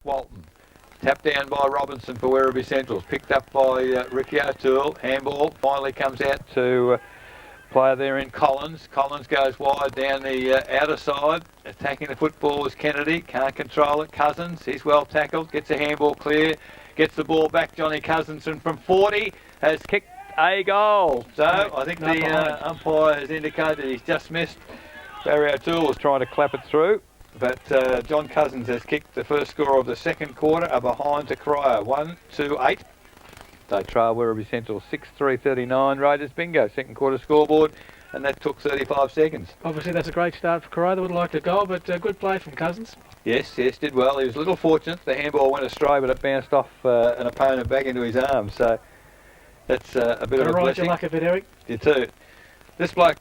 Walton. Tapped down by Robinson for Werribee Centrals. Picked up by Ricky O'Toole. Handball finally comes out to player there in Collins. Collins goes wide down the outer side. Attacking the football is Kennedy. Can't control it. Cousins. He's well tackled. Gets a handball clear. Gets the ball back. Johnny Cousinson from 40 has kicked a goal. So I think the umpire has indicated he's just missed. Barry O'Toole was trying to clap it through. But John Cousins has kicked the first score of the second quarter, a behind to Corio, 1-2-8. They trail Werribee Central 6-3-39. Raiders bingo, second quarter scoreboard, and that took 35 seconds. Obviously that's a great start for Corio. They would like to goal, but good play from Cousins. Yes, did well. He was a little fortunate. The handball went astray, but it bounced off an opponent back into his arms. So that's a bit of a blessing. Your luck a bit, Eric. You too. This bloke,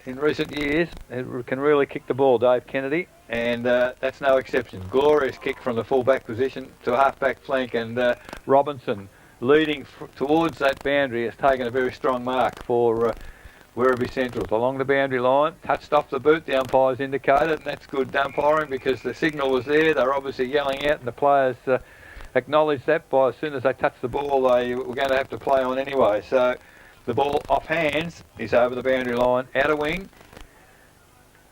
in recent years, can really kick the ball, Dave Kennedy, and that's no exception. Glorious kick from the full-back position to half-back flank, and Robinson, leading towards that boundary, has taken a very strong mark for Werribee Centrals. Along the boundary line, touched off the boot, the umpire's indicated, and that's good umpiring because the signal was there. They're obviously yelling out, and the players acknowledged that by as soon as they touched the ball, they were going to have to play on anyway. So the ball off hands is over the boundary line, outer wing,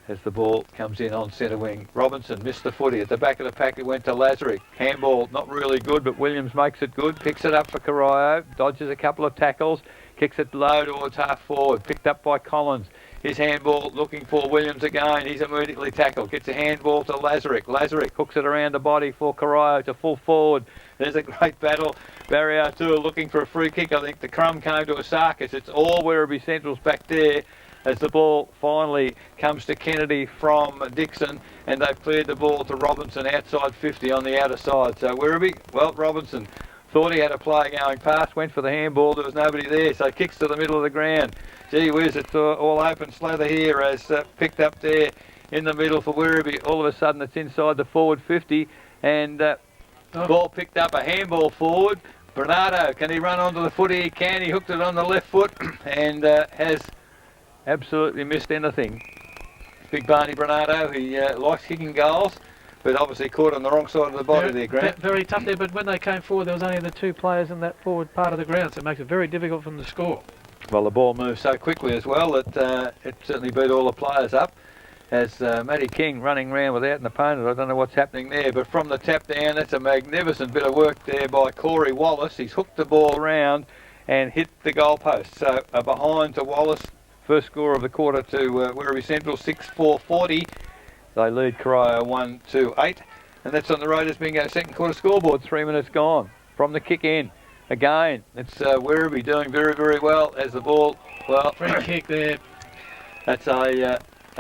as the ball comes in on centre wing. Robinson missed the footy. At the back of the pack it went to Lazarick. Handball not really good, but Williams makes it good. Picks it up for Corio. Dodges a couple of tackles. Kicks it low towards half forward. Picked up by Collins. His handball looking for Williams again. He's immediately tackled. Gets a handball to Lazarick. Lazarick hooks it around the body for Corio to full forward. There's a great battle. Barry O'Toole looking for a free kick. I think the crumb came to a circus. It's all Werribee Centrals back there as the ball finally comes to Kennedy from Dixon, and they've cleared the ball to Robinson outside 50 on the outer side. So Werribee, well, Robinson thought he had a play going past, went for the handball, there was nobody there, so kicks to the middle of the ground. Gee whiz, it's all open slather here as picked up there in the middle for Werribee. All of a sudden it's inside the forward 50, and ball picked up, a handball forward. Bernardo, can he run onto the footy? He can. He hooked it on the left foot and has absolutely missed anything. Big Barney Bernardo, he likes kicking goals, but obviously caught on the wrong side of the body there, Grant. Very tough there, but when they came forward, there was only the two players in that forward part of the ground, so it makes it very difficult for them to score. Well, the ball moves so quickly as well that it certainly beat all the players up. As Matty King running around without an opponent, I don't know what's happening there, but from the tap down, that's a magnificent bit of work there by Corey Wallace. He's hooked the ball around and hit the goalpost. So a behind to Wallace. First score of the quarter to Werribee Central, 6-4-40. They lead Corio 1-2-8. And that's on the Raiders bingo second quarter scoreboard, 3 minutes gone. From the kick in, again, it's Werribee doing very, very well as the ball, well... Free kick there. That's a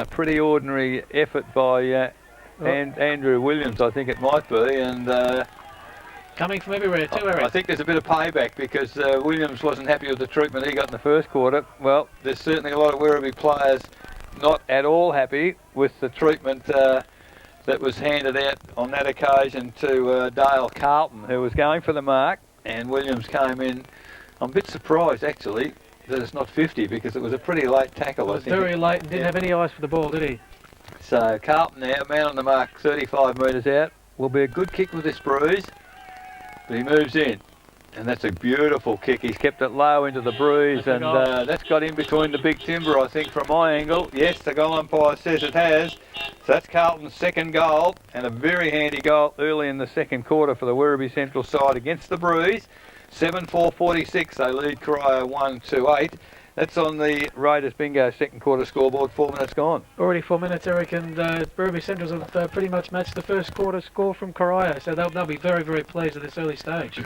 pretty ordinary effort by Andrew Williams, I think it might be, and... coming from everywhere too, Eric. I think there's a bit of payback because Williams wasn't happy with the treatment he got in the first quarter. Well, there's certainly a lot of Werribee players not at all happy with the treatment that was handed out on that occasion to Dale Carlton, who was going for the mark, and Williams came in. I'm a bit surprised, actually, that it's not 50 because it was a pretty late tackle. It was very late and didn't have any eyes for the ball, did he? So Carlton now, man on the mark, 35 metres out. Will be a good kick with this breeze. But he moves in, and that's a beautiful kick. He's kept it low into the breeze, and that's got in between the big timber, I think, from my angle. Yes, the goal umpire says it has. So that's Carlton's second goal, and a very handy goal early in the second quarter for the Werribee Central side against the breeze. 7-4-46, they lead Corio 1-2-8. That's on the Raiders bingo second quarter scoreboard, 4 minutes gone. Already 4 minutes, Eric, and Werribee Centrals have pretty much matched the first quarter score from Corio, so they'll be very, very pleased at this early stage.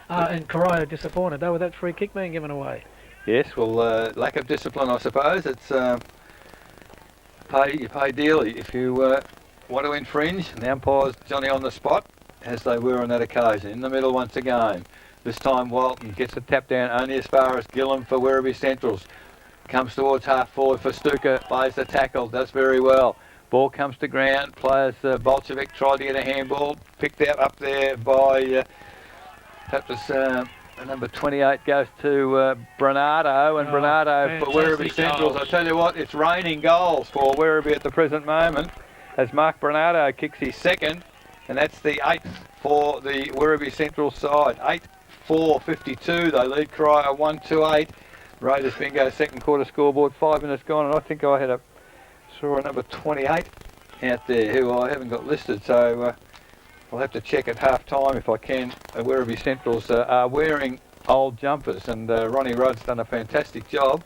And Corio disappointed, though, with that free kick being given away. Yes, well, lack of discipline, I suppose. It's you pay dearly if you want to infringe. And the umpire's Johnny on the spot, as they were on that occasion. In the middle once again. This time Walton gets the tap down only as far as Gillam for Werribee Centrals. Comes towards half forward for Stuka, plays the tackle, does very well. Ball comes to ground, players Bolshevik tried to get a handball, picked out up there by, that was number 28 goes to Bernardo, and Bernardo for Werribee Centrals. I tell you what, it's raining goals for Werribee at the present moment as Mark Bernardo kicks his second. and that's the 8th for the Werribee Central side. 8-4-52, they lead Corio 1-2-8. Raiders bingo second quarter scoreboard, 5 minutes gone, and I think I saw a number 28 out there who I haven't got listed, so I'll have to check at half time if I can. Werribee Centrals are wearing old jumpers, and Ronnie Rudd's done a fantastic job,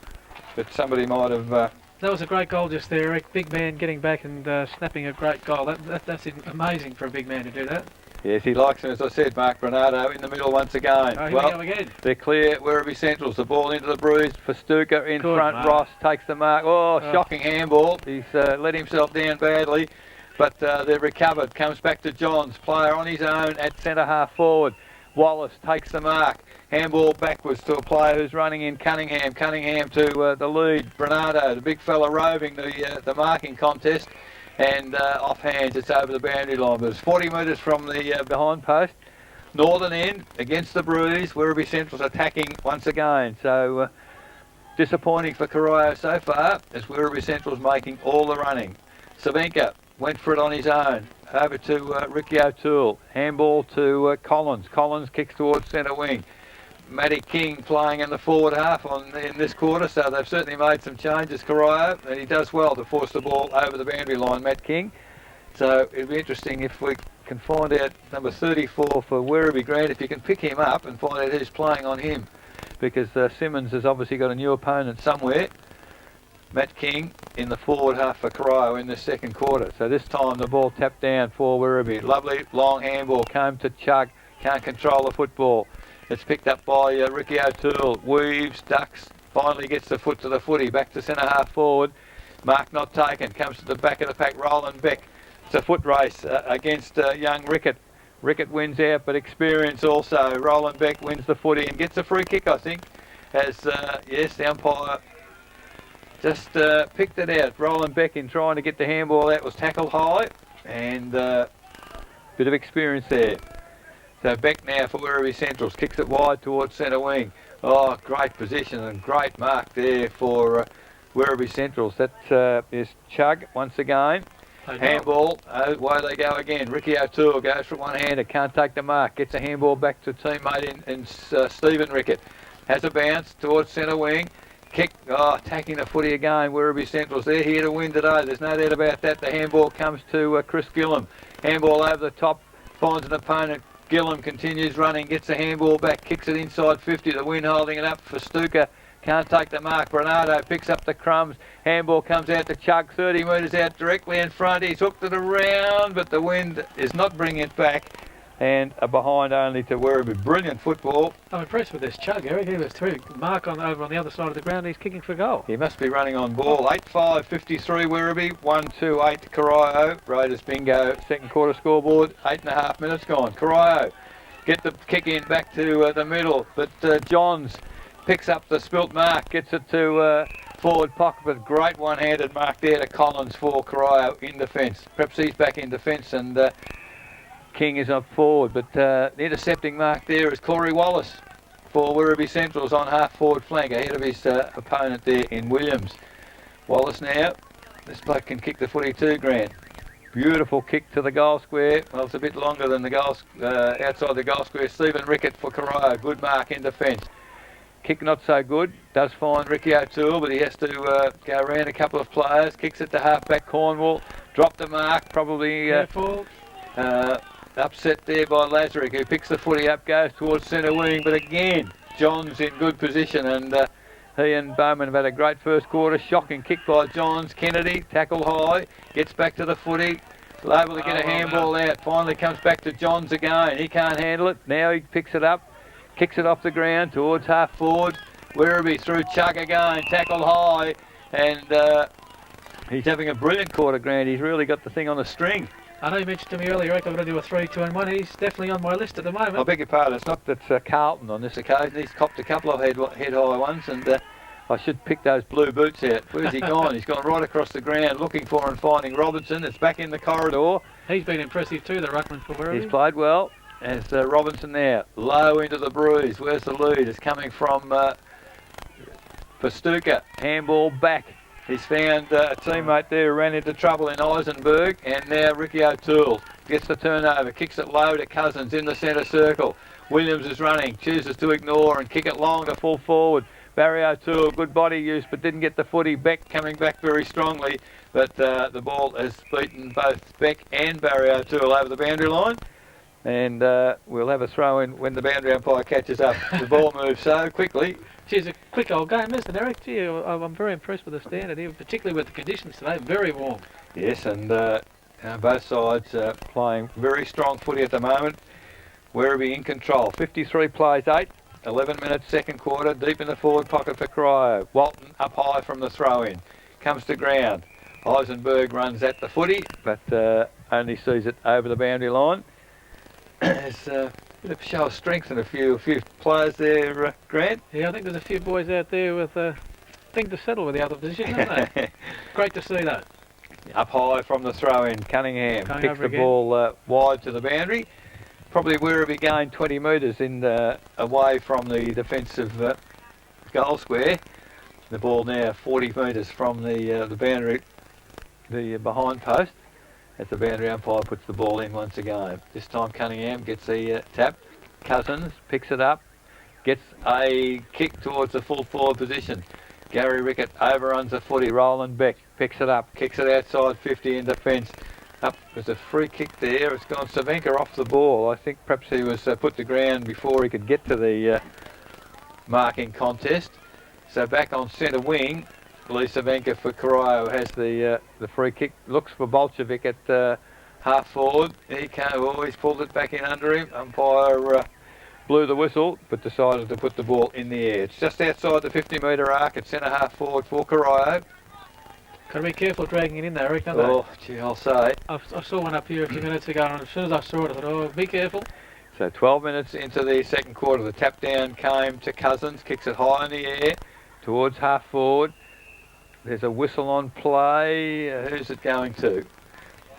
but somebody might have... That was a great goal just there, Eric. Big man getting back and snapping a great goal. That's amazing for a big man to do that. Yes, he likes him, as I said. Mark Bernardo in the middle once again. Oh, here we go again. They're clear. Werribee Centrals. The ball into the bruise for Stuka in Good front. mark. Ross takes the mark. Oh, shocking handball. He's let himself down badly, but they've recovered. Comes back to Johns. Player on his own at centre half forward. Wallace takes the mark. Handball backwards to a player who's running in, Cunningham. Cunningham to the lead. Bernardo, the big fella roving the marking contest. And off hands, it's over the boundary line, but it's 40 metres from the behind post. Northern end against the bruise. Werribee Central's attacking once again. So disappointing for Corio so far, as Werribee Central's making all the running. Savenka went for it on his own. Over to Ricky O'Toole. Handball to Collins. Collins kicks towards centre wing. Matty King playing in the forward half in this quarter, so they've certainly made some changes, Corio, and he does well to force the ball over the boundary line, Matt King. So it'll be interesting if we can find out number 34 for Werribee, Grant, if you can pick him up and find out who's playing on him, because Simmons has obviously got a new opponent somewhere. Matt King in the forward half for Corio in the second quarter. So this time the ball tapped down for Werribee. Lovely long handball, came to Chug, can't control the football. It's picked up by Ricky O'Toole, weaves, ducks, finally gets the foot to the footy, back to centre half forward. Mark not taken, comes to the back of the pack, Roland Beck. It's a foot race against young Rickett. Rickett wins out, but experience also. Roland Beck wins the footy and gets a free kick, I think, as, yes, the umpire just picked it out. Roland Beck, in trying to get the handball out, was tackled high, and bit of experience there. So Beck now for Werribee Centrals, kicks it wide towards centre wing. Oh, great position and great mark there for Werribee Centrals. That is Chug once again. Handball, away they go again. Ricky O'Toole goes for one-hander, can't take the mark, gets a handball back to teammate in Stephen Rickett. Has a bounce towards centre wing. Kick, attacking the footy again. Werribee Centrals, they're here to win today. There's no doubt about that. The handball comes to Chris Gillum. Handball over the top, finds an opponent. Gillum continues running, gets the handball back, kicks it inside 50. The wind holding it up for Stuka. Can't take the mark. Bernardo picks up the crumbs. Handball comes out to Chug, 30 metres out directly in front. He's hooked it around, but the wind is not bringing it back. And a behind only to Werribee. Brilliant football. I'm impressed with this Chug, Eric. He was through. Mark over on the other side of the ground. He's kicking for goal. He must be running on ball. 8-5-53 Werribee, 1-2-8 Corio. Raiders bingo, second quarter scoreboard. 8.5 minutes gone. Corio get the kick in back to the middle, but Johns picks up the spilt mark, gets it to forward pocket, but great one-handed mark there to Collins for Corio in defence. Perhaps he's back in defence, and King is up forward, but the intercepting mark there is Corey Wallace for Werribee Centrals on half forward flank, ahead of his opponent there in Williams. Wallace now, this bloke can kick the footy too, Grant. Beautiful kick to the goal square. Well, it's a bit longer than the goal outside the goal square. Stephen Rickett for Corio, good mark in defence. Kick not so good, does find Ricky O'Toole, but he has to go around a couple of players. Kicks it to half-back Cornwall, dropped the mark, probably upset there by Lazarick, who picks the footy up, goes towards centre wing, but again, Johns in good position, and he and Bowman have had a great first quarter. Shocking kick by Johns. Kennedy, tackle high, gets back to the footy, able to get a handball out, finally comes back to Johns again. He can't handle it, now he picks it up, kicks it off the ground towards half forward. Werribee through Chug again, tackle high, and he's having a brilliant quarter, Grant. He's really got the thing on the string. I know you mentioned to me earlier, Eric, I'm going to do a 3, 2 and 1. He's definitely on my list at the moment. I beg your pardon, it's not that Carlton on this occasion. He's copped a couple of head-high ones, and I should pick those blue boots out. Where's he gone? He's gone right across the ground looking for and finding Robinson. It's back in the corridor. He's been impressive too, the ruckman for Werribee. He's played well. As Robinson now, low into the bruise. Where's the lead? It's coming from for Stuka. Handball back He's found a teammate there who ran into trouble in Eisenberg, and now Ricky O'Toole gets the turnover, kicks it low to Cousins in the centre circle. Williams is running, chooses to ignore and kick it long to full forward. Barry O'Toole, good body use, but didn't get the footy. Beck coming back very strongly, but the ball has beaten both Beck and Barry O'Toole over the boundary line. And we'll have a throw in when the boundary umpire catches up. The ball moves so quickly. Geez, a quick old game, isn't it, Eric? Gee, I'm very impressed with the standard here, particularly with the conditions today. Very warm. Yes, and both sides playing very strong footy at the moment. Werribee in control. 53 plays 8. 11 minutes second quarter. Deep in the forward pocket for Corio. Walton up high from the throw-in. Comes to ground. Eisenberg runs at the footy, but only sees it over the boundary line. There's a bit of show of strength in a few players there, Grant. Yeah, I think there's a few boys out there with a thing to settle with the other position, isn't they? Great to see that. Up high from the throw-in, Cunningham Going kicks the again. ball wide to the boundary. Probably Werribee gained 20 metres away from the defensive goal square. The ball now 40 metres from the boundary, the behind post. As the boundary umpire puts the ball in once again. This time Cunningham gets the tap. Cousins picks it up, gets a kick towards the full forward position. Gary Rickett overruns the footy. Roland Beck picks it up, kicks it outside 50 in defence. Up, there's a free kick there. It's gone Savenka off the ball. I think perhaps he was put to ground before he could get to the marking contest. So back on centre wing. Lee Savenka for Corio has the free kick. Looks for Bolchevic at half forward. He can't. Oh, he's pulled it back in under him. Umpire blew the whistle, but decided to put the ball in the air. It's just outside the 50-metre arc at centre half forward for Corio. Got to be careful dragging it in there, Eric, don't Oh, gee, I'll say. I saw one up here a few minutes ago, and as soon as I saw it, I thought, oh, be careful. So 12 minutes into the second quarter, the tap down came to Cousins, kicks it high in the air towards half forward. There's a whistle on play. Who's it going to?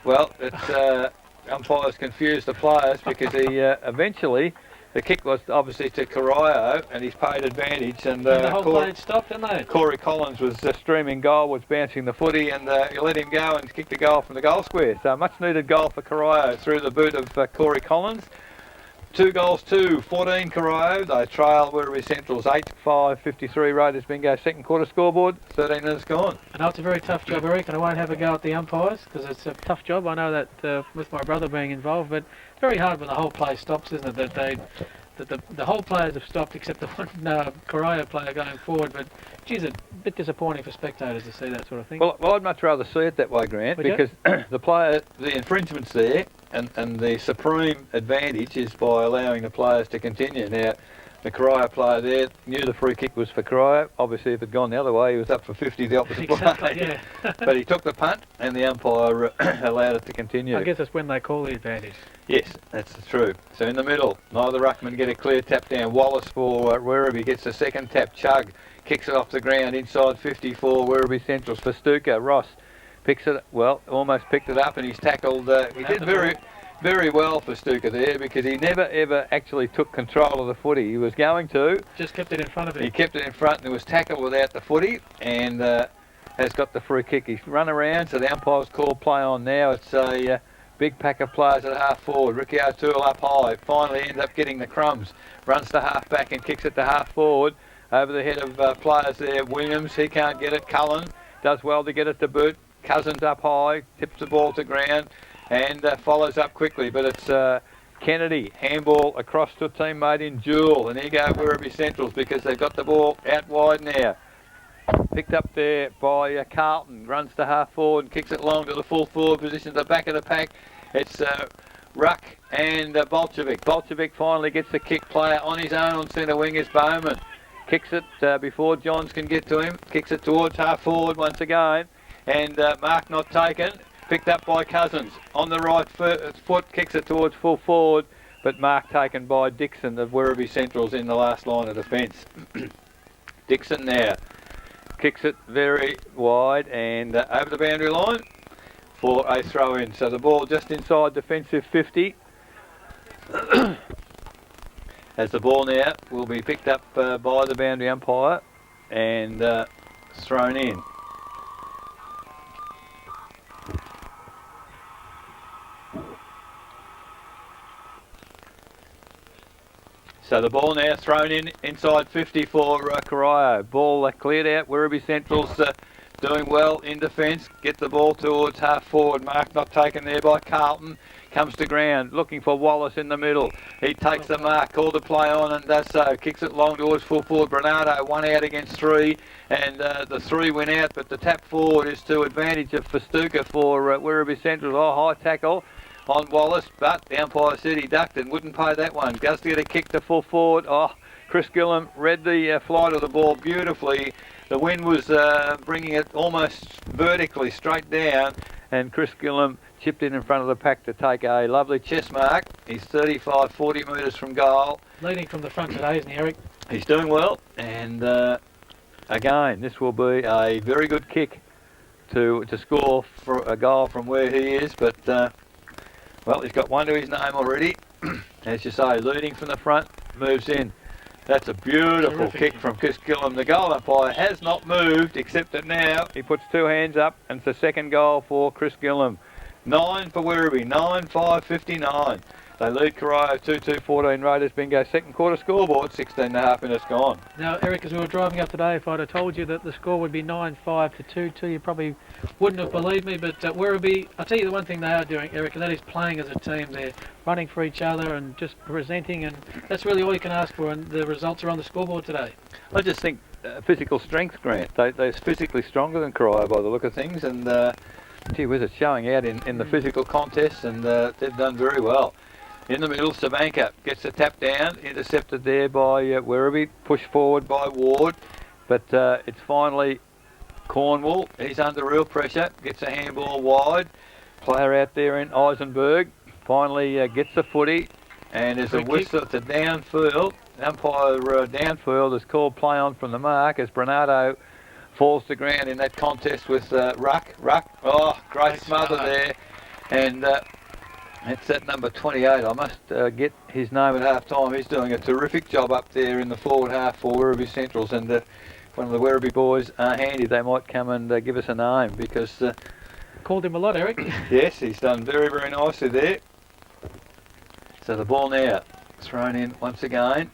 Well, it's umpires confused the players because he eventually, the kick was obviously to Corio and he's paid advantage. And the whole play had stopped, didn't they? Corey Collins was streaming goal, was bouncing the footy, and he let him go and kicked a goal from the goal square. So much needed goal for Corio through the boot of Corey Collins. 2 goals to 14 Corio. They trail Werribee Central's 8-5 53 Raiders Bingo second quarter scoreboard. 13 minutes gone. I know it's a very tough job, Eric, and I won't have a go at the umpires because it's a tough job. I know that with my brother being involved, but it's very hard when the whole play stops, isn't it? That the whole players have stopped except the one Corio player going forward. But geez, it's a bit disappointing for spectators to see that sort of thing. Well, I'd much rather see it that way, Grant, Would you? because the infringement's there, and the supreme advantage is by allowing the players to continue. Now, the Corio player there knew the free kick was for Corio. Obviously, if it had gone the other way, he was up for 50 the opposite Exactly, way. yeah. But he took the punt, and the umpire allowed it to continue. I guess that's when they call the advantage. Yes, that's true. So in the middle, neither ruckman get a clear tap down. Wallace for Werribee gets the second tap. Chug kicks it off the ground inside 54. Werribee Central's for Stuka. Ross picks it, well, almost picked it up, and he's tackled. He did very well for Stuka there because he never ever actually took control of the footy. He was going to. Just kept it in front of him. He kept it in front and was tackled without the footy and has got the free kick. He's run around, so the umpire's called play on now. It's a big pack of players at half forward. Ricky O'Toole up high. Finally ends up getting the crumbs. Runs to half back and kicks it to half forward. Over the head of players there. Williams, he can't get it. Cullen does well to get it to boot. Cousins up high. Tips the ball to ground and follows up quickly. But it's Kennedy. Handball across to a teammate in Jewel. And here go Werribee Centrals because they've got the ball out wide now. Picked up there by Carlton, runs to half forward, kicks it long to the full forward position at the back of the pack. It's Ruck and Bolchevic. Bolchevic finally gets the kick. Player on his own on centre wing is Bowman. Kicks it before Johns can get to him. Kicks it towards half forward once again. And Mark not taken. Picked up by Cousins. On the right foot, kicks it towards full forward. But Mark taken by Dixon of Werribee Centrals in the last line of defence. Dixon now. Kicks it very wide and over the boundary line for a throw in. So the ball just inside defensive 50. As the ball now will be picked up by the boundary umpire and thrown in. So the ball now thrown in inside 50 for Corio. Ball cleared out. Werribee Central's doing well in defence. Get the ball towards half forward. Mark not taken there by Carlton. Comes to ground, looking for Wallace in the middle. He takes the mark, called the play on and does so. Kicks it long towards full forward. Bernardo, 1 out against 3. And the 3 went out, but the tap forward is to advantage of Festuca for Werribee Central. Oh, high tackle on Wallace, but the umpire said he ducked and wouldn't pay that one. Goes to get a kick to full forward. Oh, Chris Gillam read the flight of the ball beautifully. The wind was bringing it almost vertically straight down, and Chris Gillam chipped in front of the pack to take a lovely chest mark. He's 35, 40 metres from goal. Leading from the front today, isn't he, Eric? He's doing well, and again, this will be a very good kick to score for a goal from where he is, but well, he's got one to his name already. As you say, leading from the front, moves in. That's a beautiful Terrific kick from Chris Gillam. The goal umpire has not moved, except that now he puts 2 hands up, and it's the second goal for Chris Gillam. 9 for Werribee, 9-5-59. They lead Corio 2-2-14. Raiders bingo. Second quarter scoreboard, 16.5 minutes gone. Now, Eric, as we were driving up today, if I'd have told you that the score would be 9-5 to 2-2, you probably wouldn't have believed me. But Werribee, I'll tell you the one thing they are doing, Eric, and that is playing as a team. They're running for each other and just presenting, and that's really all you can ask for, and the results are on the scoreboard today. I just think physical strength, Grant. They're physically stronger than Corio by the look of things, and gee whiz, it's showing out in the physical contests, and they've done very well. In the middle, Sabanka gets the tap down, intercepted there by Werribee, pushed forward by Ward, but it's finally Cornwall. He's under real pressure, gets a handball wide. Player out there in Eisenberg finally gets the footy, and there's a whistle to downfield. Umpire downfield has called play on from the mark as Bernardo falls to ground in that contest with Ruck. Oh, great smother there, and it's that number 28. I must get his name at half time. He's doing a terrific job up there in the forward half for Werribee Centrals, and one of the Werribee boys are handy. They might come and give us a name, because Called him a lot, Eric. yes, he's done very, very nicely there. So the ball now thrown in once again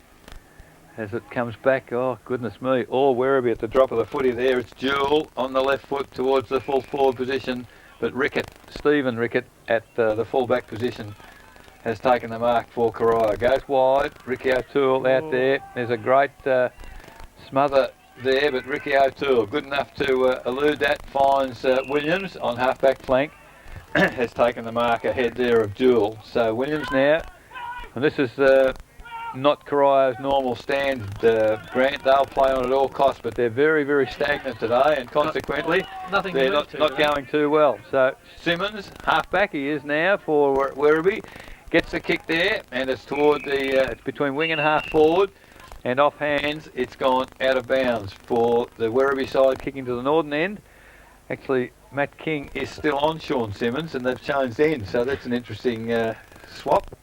as it comes back. Oh, goodness me. All Werribee at the drop of the footy there. It's Jewel on the left foot towards the full forward position, but Stephen Rickett at the full-back position has taken the mark for Corio. Goes wide, Ricky O'Toole out there. There's a great smother there, but Ricky O'Toole, good enough to elude that, finds Williams on half-back flank, has taken the mark ahead there of Jewel. So Williams now, and this is not Corio's normal stand, Grant. They'll play on at all costs, but they're very, very stagnant today, and consequently they're not going too well. So Simmons, half-back he is now for Werribee, gets the kick there, and it's toward it's between wing and half forward, and off hands it's gone out of bounds for the Werribee side, kicking to the northern end. Actually, Matt King is still on Sean Simmons, and they've changed ends, so that's an interesting swap.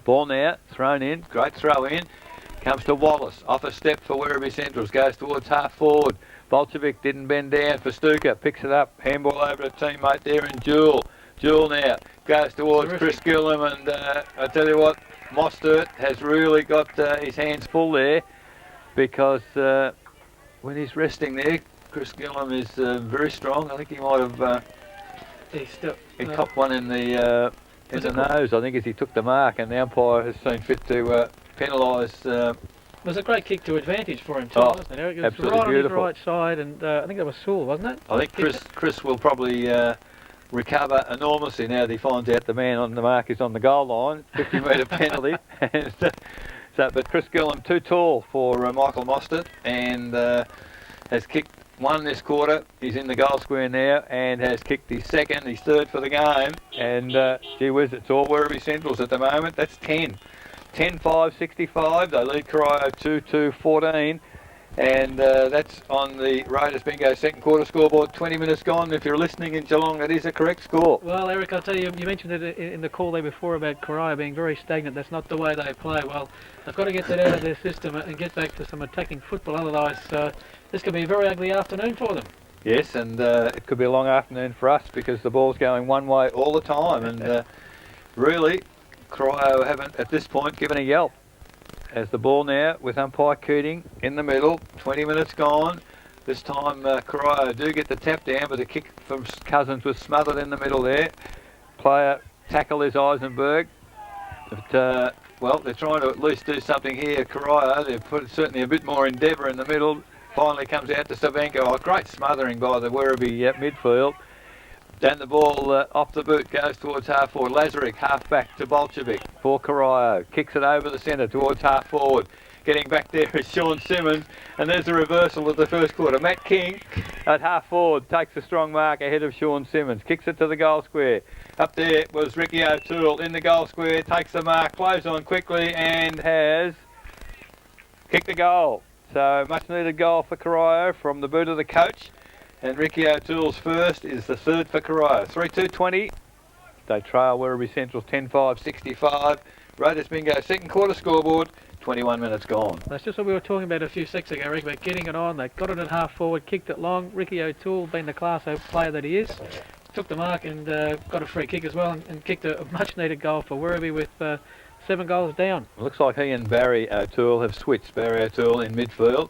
Ball now, thrown in, great throw in, comes to Wallace, off a step for Werribee Centrals, goes towards half forward. Bolchevic didn't bend down for Stuka, picks it up, handball over to teammate there in Jewel. Jewel now goes towards Chris Gillam, and I tell you what, Mostert has really got his hands full there, because when he's resting there, Chris Gillam is very strong. I think he might have he copped one in the nose, I think, as he took the mark, and the umpire has seen fit to penalise. It was a great kick to advantage for him too, wasn't it, Eric? It was absolutely right beautiful. On his right side, and I think that was Sewell, wasn't it? I think Chris will probably recover enormously now that he finds out the man on the mark is on the goal line. 50-metre penalty. And, but Chris Gillam, too tall for Michael Mostert, and has kicked one this quarter. He's in the goal square now, and has kicked his second, his third for the game. And gee whiz, it's all Werribee Centrals at the moment. That's 10. 10-5-65. They lead Corio 2-2-14. And that's on the Raiders Bingo second quarter scoreboard. 20 minutes gone. If you're listening in Geelong, that is a correct score. Well, Eric, I'll tell you, you mentioned it in the call there before about Corio being very stagnant. That's not the way they play. Well, they've got to get that out of their system and get back to some attacking football. Otherwise, this could be a very ugly afternoon for them. Yes, and it could be a long afternoon for us, because the ball's going one way all the time. And really, Corio haven't, at this point, given a yelp. As the ball now with umpire Cooting in the middle, 20 minutes gone. This time Corio do get the tap down, but the kick from Cousins was smothered in the middle there. Player tackle is Eisenberg. But, well, they're trying to at least do something here. Corio, they've put certainly a bit more endeavour in the middle. Finally comes out to Savenko. Oh, great smothering by the Werribee midfield. Then the ball off the boot goes towards half forward. Lazaric half back to Bolshevik for Corio. Kicks it over the centre towards half forward. Getting back there is Sean Simmons, and there's a reversal of the first quarter. Matt King at half forward takes a strong mark ahead of Sean Simmons. Kicks it to the goal square. Up there was Ricky O'Toole in the goal square. Takes the mark, close on quickly, and has kicked the goal. So much needed goal for Corio from the boot of the coach. And Ricky O'Toole's first is the third for Corio. 3-2-20. They trail Werribee Central's 10-5-65. Raiders bingo, second quarter scoreboard, 21 minutes gone. That's just what we were talking about a few seconds ago, Rick, about getting it on. They got it at half forward, kicked it long. Ricky O'Toole, being the class A player that he is, took the mark and got a free kick as well, and kicked a much needed goal for Werribee with 7 goals down. It looks like he and Barry O'Toole have switched. Barry O'Toole in midfield.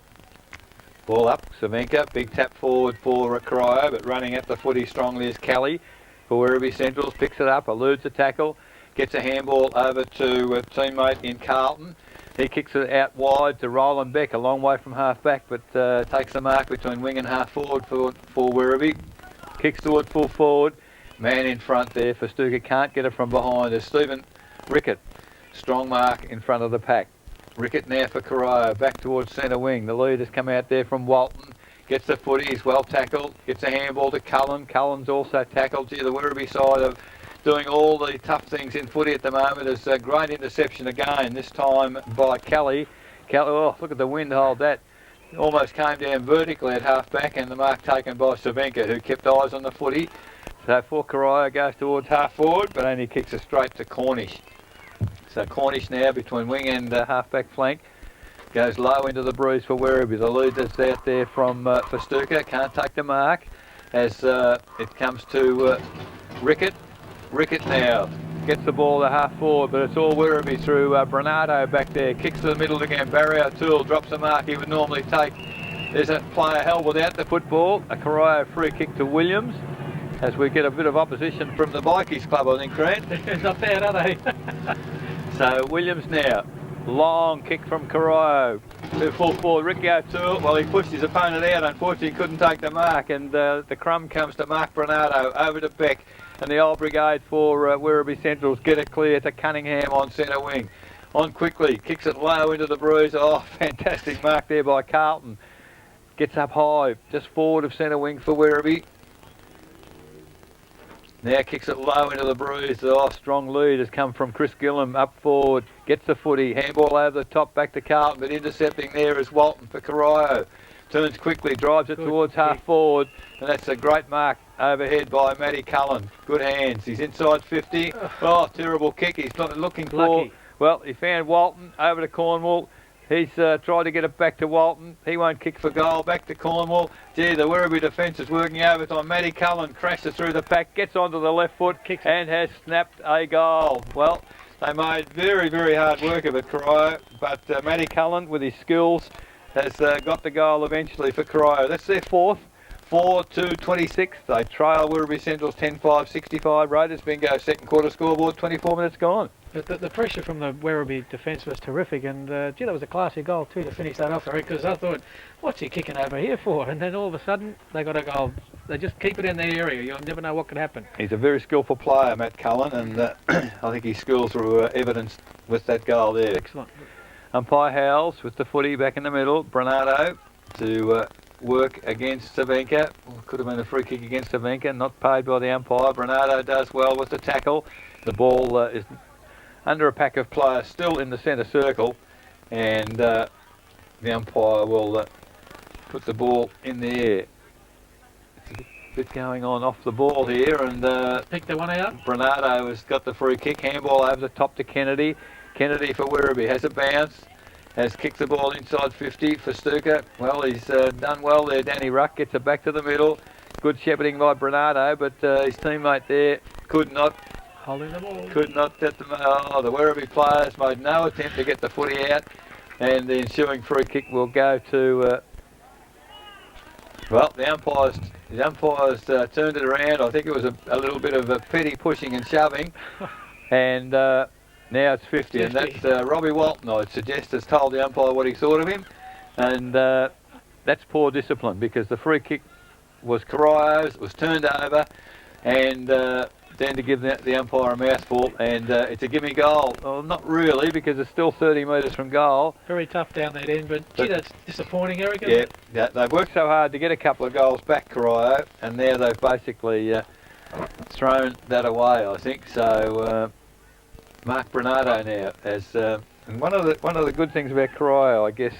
Ball up, Savenka, big tap forward for Corio, but running at the footy strongly is Kelly for Werribee Centrals. Picks it up, eludes a tackle, gets a handball over to a teammate in Carlton. He kicks it out wide to Roland Beck, a long way from half back, but takes the mark between wing and half forward for Werribee. Kicks toward full forward. Man in front there for Stuka, can't get it from behind. There's Stephen Rickett, strong mark in front of the pack. Rickett now for Corio, back towards centre wing. The lead has come out there from Walton. Gets the footy, he's well tackled. Gets a handball to Cullen. Cullen's also tackled. Gee, the Werribee side of doing all the tough things in footy at the moment. Is a great interception again, this time by Kelly. Oh, look at the wind hold that. Almost came down vertically at half back, and the mark taken by Savenka, who kept eyes on the footy. So for Corio goes towards half forward, but only kicks it straight to Cornish. So Cornish now between wing and half-back flank. Goes low into the breeze for Werribee. The lead is out there from for Stuka. Can't take the mark as it comes to Rickett. Rickett now gets the ball to half forward, but it's all Werribee through Bernardo back there. Kicks to the middle again. Barry O'Toole drops the mark he would normally take. There's a player held without the football. A Corio free kick to Williams. As we get a bit of opposition from the Bikies Club, I think, Grant. Not bad, are they? So Williams now, long kick from Corio to full forward. Ricky O'Toole, well, he pushed his opponent out, unfortunately couldn't take the mark, and the crumb comes to Mark Bernardo, over to Beck, and the old brigade for Werribee Centrals get it clear to Cunningham on centre wing. On quickly, kicks it low into the breeze. Oh, fantastic mark there by Carlton. Gets up high, just forward of centre wing for Werribee. Now kicks it low into the breeze. Oh, strong lead has come from Chris Gillam up forward. Gets the footy. Handball over the top back to Carlton, but intercepting there is Walton for Corio. Turns quickly, drives it towards half forward, and that's a great mark overhead by Matty Cullen. Good hands. He's inside 50. Oh, terrible kick. He's not looking for... Well, he found Walton over to Cornwall. He's tried to get it back to Walton. He won't kick for goal. Back to Cornwall. Gee, the Werribee defence is working overtime. Matty Cullen crashes through the pack, gets onto the left foot, kicks and has snapped a goal. Well, they made very, very hard work of it, Corio, but Matty Cullen, with his skills, has got the goal eventually for Corio. That's their fourth. 4-2-26. They trail Werribee Central's 10-5-65. Raiders bingo, second quarter scoreboard, 24 minutes gone. The pressure from the Werribee defence was terrific, and gee, that was a classy goal too to finish that off, because I thought, what's he kicking over here for? And then all of a sudden, they got a goal. They just keep it in their area. You'll never know what could happen. He's a very skillful player, Matt Cullen, and I think his skills were evidenced with that goal there. Excellent. Umpire Howells with the footy back in the middle. Bernardo to work against Savenka. Could have been a free kick against Savenka, not paid by the umpire. Bernardo does well with the tackle. The ball is under a pack of players still in the centre circle, and the umpire will put the ball in the air. It's a bit going on off the ball here, and pick the one out. Bernardo has got the free kick. Handball over the top to Kennedy. Kennedy for Werribee has a bounce. Has kicked the ball inside 50 for Stuka. Well, he's done well there. Danny Ruck gets it back to the middle. Good shepherding by Bernardo, but his teammate there could not. Holding the ball. Could not get the... Oh, the Werribee players made no attempt to get the footy out. and the ensuing free kick will go to. Well, the umpires turned it around. I think it was a little bit of a petty pushing and shoving, and now it's 50. And that's Robbie Walton, I'd suggest, has told the umpire what he thought of him, and that's poor discipline because the free kick was Corio's, it was turned over, and then to give the umpire a mouthful, and it's a gimme goal. Well, not really, because it's still 30 metres from goal. Very tough down that end, but gee, that's disappointing, Eric. Yeah, they've worked so hard to get a couple of goals back, Corio, and now they've basically thrown that away, I think. So Mark Bernardo now as and one of the good things about Corio, I guess,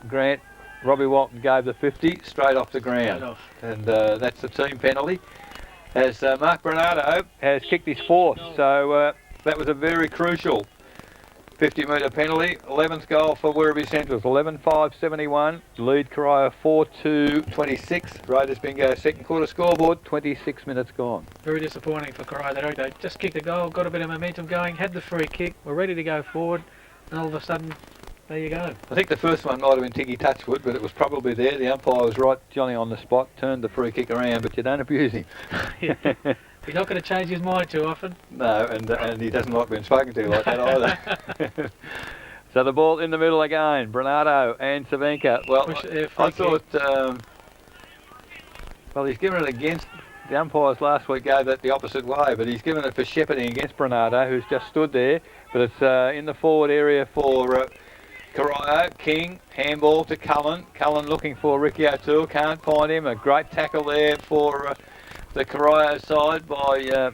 Grant, Robbie Walton gave the 50 straight off the ground, and that's the team penalty. As Mark Bernardo has kicked his fourth, so that was a very crucial 50-metre penalty. 11th goal for Werribee Centrals, 11-5-71. Lead Corio 4-2-26. Raiders bingo second quarter scoreboard, 26 minutes gone. Very disappointing for Corio. They just kicked a goal, got a bit of momentum going, had the free kick, were ready to go forward, and all of a sudden, there you go. I think the first one might have been Tiggy Touchwood, but it was probably there. The umpire was right, Johnny on the spot, turned the free kick around, but you don't abuse him. He's not going to change his mind too often. No, and he doesn't like being spoken to like that either. So the ball in the middle again, Bernardo and Savenka. Well, I thought, well, he's given it against, the umpires last week gave it the opposite way, but he's given it for shepherding against Bernardo, who's just stood there, but it's in the forward area for Corio. King, handball to Cullen. Cullen looking for Ricky O'Toole, can't find him. A great tackle there for the Corio side by,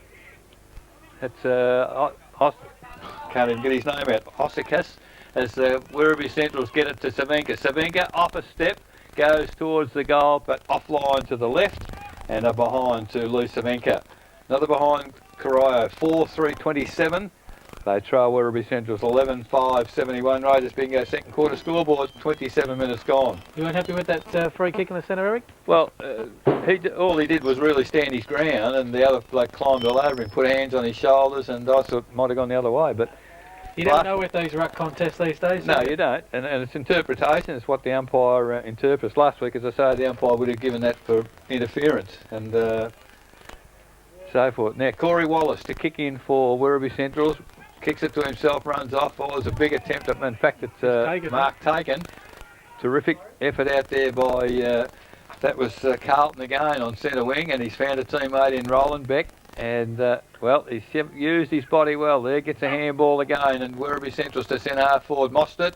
can't even get his name out, Ossikas, as the Werribee Centrals get it to Savenka. Savenka off a step, goes towards the goal, but offline to the left, and a behind to Lee Savenka. Another behind Corio, 4-3-27. They trail Werribee Centrals 11-5-71. Raiders bingo second quarter scoreboard, 27 minutes gone. You weren't happy with that free kick in the centre, Eric? Well, all he did was really stand his ground, and the other bloke climbed all over him, put hands on his shoulders, and I thought might have gone the other way. But you don't know with these ruck contests these days. No, you don't, and it's interpretation. It's what the umpire interprets. Last week, as I say, the umpire would have given that for interference, and so forth. Now, Corey Wallace to kick in for Werribee Centrals. Kicks it to himself, runs off. Oh, there's a big attempt at, in fact, it's Mark Taken. Terrific effort out there by, that was Carlton again on centre wing, and he's found a teammate in Roland Beck. And, well, he's used his body well there, gets a handball again, and Werribee Centrals to centre half forward. Mostert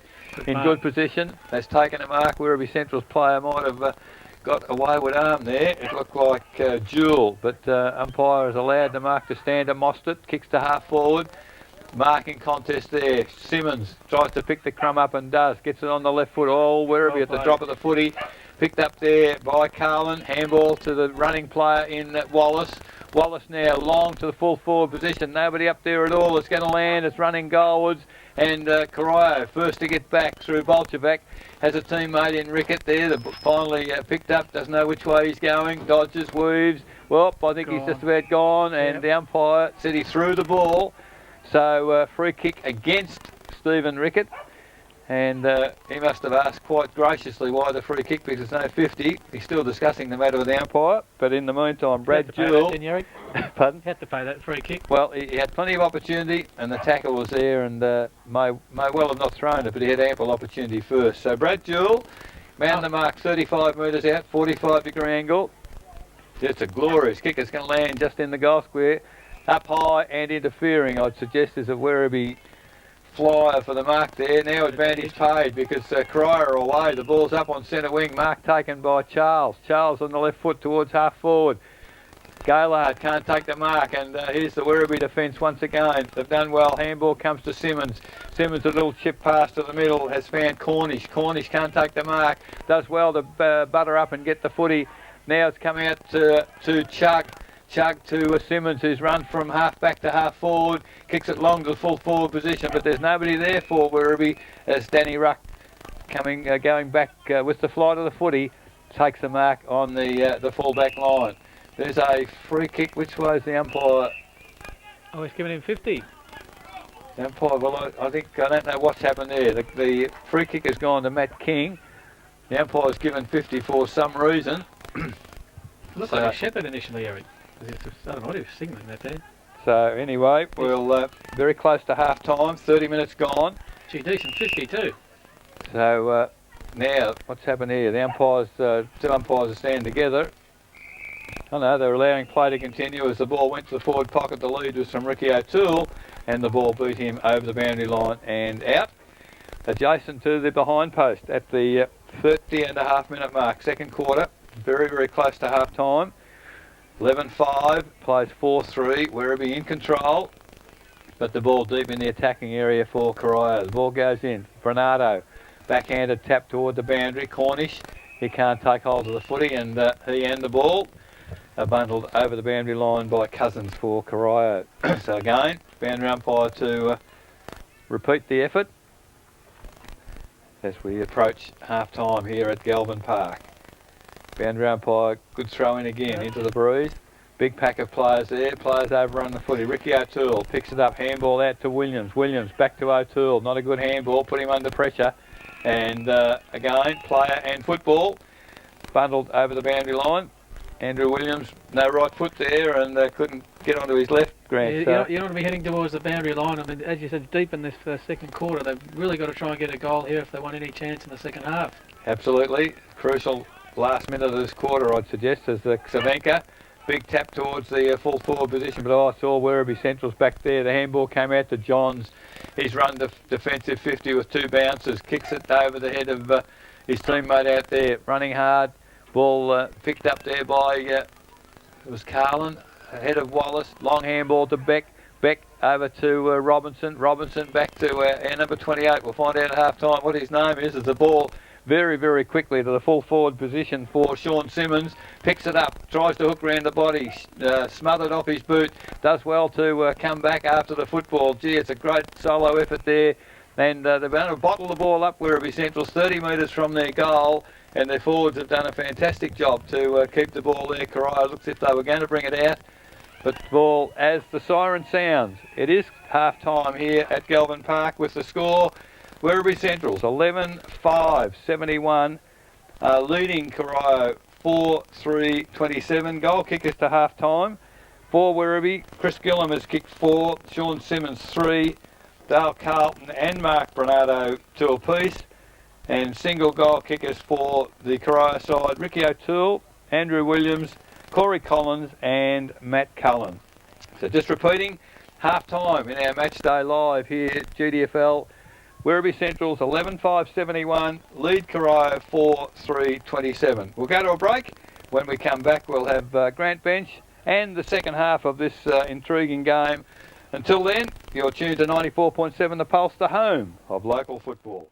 in good position, has taken a mark. Werribee Centrals player might have got a wayward arm there. It looked like Jewel, but umpire has allowed the mark to stand to Mostert, kicks to half forward. Marking contest there. Simmons tries to pick the crumb up and does. Gets it on the left foot. Oh, Werribee at the drop of the footy. Picked up there by Carlin. Handball to the running player in Wallace. Wallace now long to the full forward position. Nobody up there at all. It's going to land. It's running goalwards. And Corio first to get back through Bolchevac. Has a teammate in Rickett there that finally picked up. Doesn't know which way he's going. Dodges, weaves. Well, I think he's just about gone. And the umpire said he threw the ball. So free kick against Stephen Rickett, and he must have asked quite graciously why the free kick, because there's no 50. He's still discussing the matter with the umpire, but in the meantime, Brad Jewell... Pardon? Had to pay that free kick. Well, he had plenty of opportunity, and the tackle was there, and may well have not thrown it, but he had ample opportunity first. So Brad Jewell, man the mark, 35 metres out, 45-degree angle. It's a glorious kick. It's going to land just in the goal square. Up high and interfering, I'd suggest, is a Werribee flyer for the mark there. Now advantage paid because Cryer away. The ball's up on centre wing. Mark taken by Charles. Charles on the left foot towards half forward. Gaylard can't take the mark, and here's the Werribee defence once again. They've done well. Handball comes to Simmons. Simmons, a little chip pass to the middle, has found Cornish. Cornish can't take the mark. Does well to butter up and get the footy. Now it's come out to Chug. Chug to Simmons, who's run from half back to half forward, kicks it long to the full forward position, but there's nobody there for Werribee as Danny Ruck going back with the flight of the footy, takes the mark on the full back line. There's a free kick. Which way is the umpire? Oh, he's given him 50. The umpire, well, I think, I don't know what's happened there. The free kick has gone to Matt King. The umpire's given 50 for some reason. It looked like a shepherd initially, Eric. I don't know what he was signalling that there. So anyway, we'll very close to half time, 30 minutes gone. Gee, decent 50 too. So now, what's happened here? The umpires, two umpires are standing together. Oh no, they're allowing play to continue as the ball went to the forward pocket. The lead was from Ricky O'Toole, and the ball beat him over the boundary line and out. Adjacent to the behind post at the 30.5 minute mark, second quarter. Very, very close to half time. 11-5, plays 4-3, Werribee in control, but the ball deep in the attacking area for Corio. The ball goes in, Bernardo, backhanded tap toward the boundary, Cornish, he can't take hold of the footy, and he and the ball are bundled over the boundary line by Cousins for Corio. So again, boundary umpire to repeat the effort as we approach half time here at Galvin Park. Boundary umpire, good throw in again into the breeze. Big pack of players there, players overrun the footy. Ricky O'Toole picks it up, handball out to Williams. Williams back to O'Toole, not a good handball, put him under pressure. And again, player and football bundled over the boundary line. Andrew Williams, no right foot there, and couldn't get onto his left, Grant. You don't want to be heading towards the boundary line. I mean, as you said, deep in this second quarter, they've really got to try and get a goal here if they want any chance in the second half. Absolutely. Crucial last minute of this quarter, I'd suggest, as the Savenka. Big tap towards the full forward position, but I saw Werribee Central's back there. The handball came out to Johns. He's run the defensive 50 with 2 bounces, kicks it over the head of his teammate out there, running hard. Ball picked up there by, it was Carlin, ahead of Wallace. Long handball to Beck. Beck over to Robinson. Robinson back to our number 28. We'll find out at half time what his name is as the ball very, very quickly to the full forward position for Sean Simmons. Picks it up, tries to hook round the body, smothered off his boot. Does well to come back after the football. Gee, it's a great solo effort there. And they're going to bottle the ball up Werribee Central's 30 metres from their goal. And their forwards have done a fantastic job to keep the ball there. Corio looks as if they were going to bring it out. But the ball, as the siren sounds, it is half time here at Galvin Park with the score. Werribee Central's 11-5, 71, leading Corio 4-3-27. Goal kickers to half time. For Werribee, Chris Gillam has kicked 4, Sean Simmons 3, Dale Carlton and Mark Bernardo 2 apiece. And single goal kickers for the Corio side, Ricky O'Toole, Andrew Williams, Corey Collins and Matt Cullen. So just repeating, half time in our match day live here at GDFL. Werribee Central's 11-5-71, lead Corio 4-3-27. We'll go to a break. When we come back, we'll have Grant Bench and the second half of this intriguing game. Until then, you're tuned to 94.7 The Pulse, the home of local football.